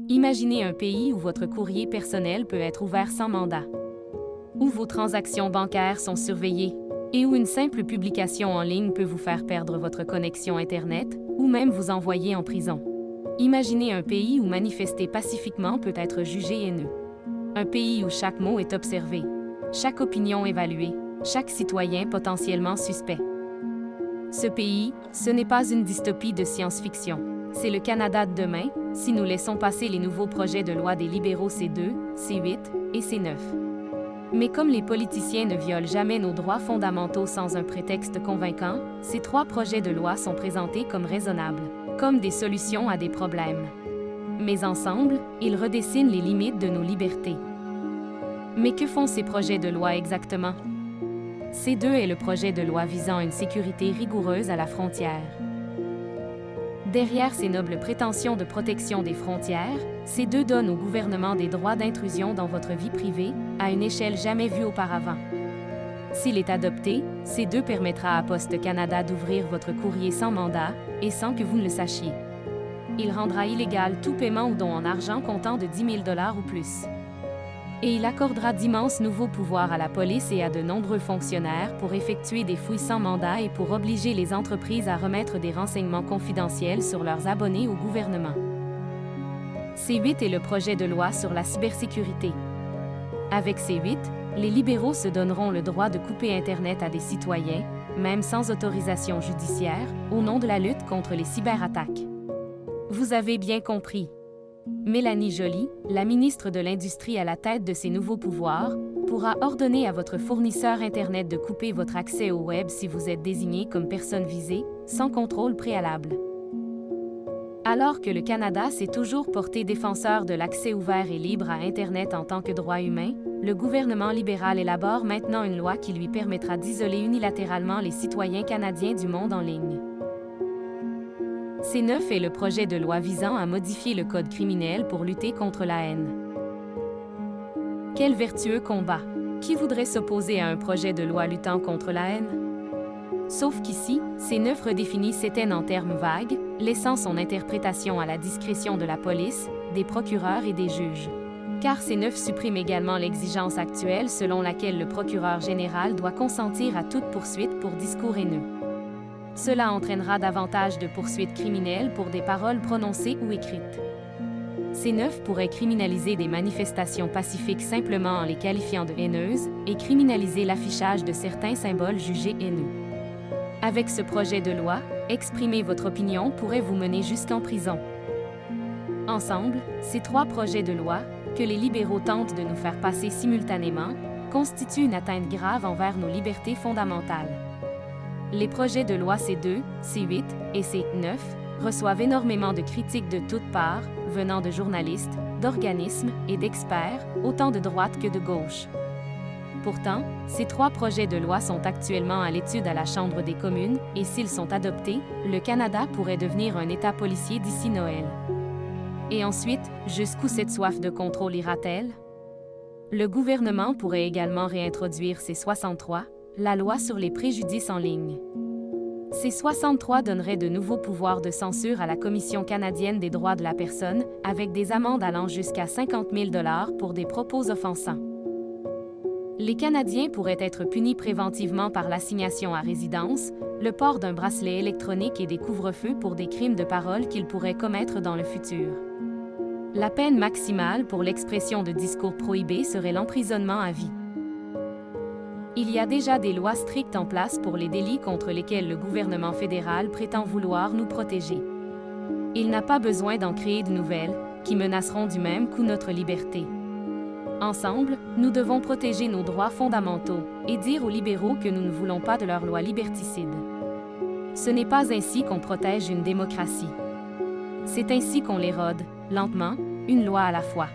Imaginez un pays où votre courrier personnel peut être ouvert sans mandat, où vos transactions bancaires sont surveillées et où une simple publication en ligne peut vous faire perdre votre connexion Internet ou même vous envoyer en prison. Imaginez un pays où manifester pacifiquement peut être jugé haineux. Un pays où chaque mot est observé, chaque opinion évaluée, chaque citoyen potentiellement suspect. Ce pays, ce n'est pas une dystopie de science-fiction. C'est le Canada de demain, si nous laissons passer les nouveaux projets de loi des libéraux C2, C8 et C9. Mais comme les politiciens ne violent jamais nos droits fondamentaux sans un prétexte convaincant, ces 3 projets de loi sont présentés comme raisonnables, comme des solutions à des problèmes. Mais ensemble, ils redessinent les limites de nos libertés. Mais que font ces projets de loi exactement? C2 est le projet de loi visant une sécurité rigoureuse à la frontière. Derrière ces nobles prétentions de protection des frontières, C2 donne au gouvernement des droits d'intrusion dans votre vie privée, à une échelle jamais vue auparavant. S'il est adopté, C2 permettra à Poste Canada d'ouvrir votre courrier sans mandat et sans que vous ne le sachiez. Il rendra illégal tout paiement ou don en argent comptant de 10 000 $ ou plus. Et il accordera d'immenses nouveaux pouvoirs à la police et à de nombreux fonctionnaires pour effectuer des fouilles sans mandat et pour obliger les entreprises à remettre des renseignements confidentiels sur leurs abonnés au gouvernement. C8 est le projet de loi sur la cybersécurité. Avec C8, les libéraux se donneront le droit de couper Internet à des citoyens, même sans autorisation judiciaire, au nom de la lutte contre les cyberattaques. Vous avez bien compris. Mélanie Joly, la ministre de l'Industrie à la tête de ces nouveaux pouvoirs, pourra ordonner à votre fournisseur Internet de couper votre accès au Web si vous êtes désigné comme personne visée, sans contrôle préalable. Alors que le Canada s'est toujours porté défenseur de l'accès ouvert et libre à Internet en tant que droit humain, le gouvernement libéral élabore maintenant une loi qui lui permettra d'isoler unilatéralement les citoyens canadiens du monde en ligne. C9 est le projet de loi visant à modifier le code criminel pour lutter contre la haine. Quel vertueux combat! Qui voudrait s'opposer à un projet de loi luttant contre la haine? Sauf qu'ici, C9 redéfinit cette haine en termes vagues, laissant son interprétation à la discrétion de la police, des procureurs et des juges. Car C9 supprime également l'exigence actuelle selon laquelle le procureur général doit consentir à toute poursuite pour discours haineux. Cela entraînera davantage de poursuites criminelles pour des paroles prononcées ou écrites. C9 pourrait criminaliser des manifestations pacifiques simplement en les qualifiant de haineuses et criminaliser l'affichage de certains symboles jugés haineux. Avec ce projet de loi, exprimer votre opinion pourrait vous mener jusqu'en prison. Ensemble, ces 3 projets de loi, que les libéraux tentent de nous faire passer simultanément, constituent une atteinte grave envers nos libertés fondamentales. Les projets de loi C2, C8 et C9 reçoivent énormément de critiques de toutes parts, venant de journalistes, d'organismes et d'experts, autant de droite que de gauche. Pourtant, ces 3 projets de loi sont actuellement à l'étude à la Chambre des communes et s'ils sont adoptés, le Canada pourrait devenir un État policier d'ici Noël. Et ensuite, jusqu'où cette soif de contrôle ira-t-elle? Le gouvernement pourrait également réintroduire C63, la loi sur les préjudices en ligne. C63 donnerait de nouveaux pouvoirs de censure à la Commission canadienne des droits de la personne, avec des amendes allant jusqu'à 50 000 $ pour des propos offensants. Les Canadiens pourraient être punis préventivement par l'assignation à résidence, le port d'un bracelet électronique et des couvre-feux pour des crimes de parole qu'ils pourraient commettre dans le futur. La peine maximale pour l'expression de discours prohibés serait l'emprisonnement à vie. Il y a déjà des lois strictes en place pour les délits contre lesquels le gouvernement fédéral prétend vouloir nous protéger. Il n'a pas besoin d'en créer de nouvelles, qui menaceront du même coup notre liberté. Ensemble, nous devons protéger nos droits fondamentaux et dire aux libéraux que nous ne voulons pas de leurs lois liberticides. Ce n'est pas ainsi qu'on protège une démocratie. C'est ainsi qu'on l'érode, lentement, une loi à la fois.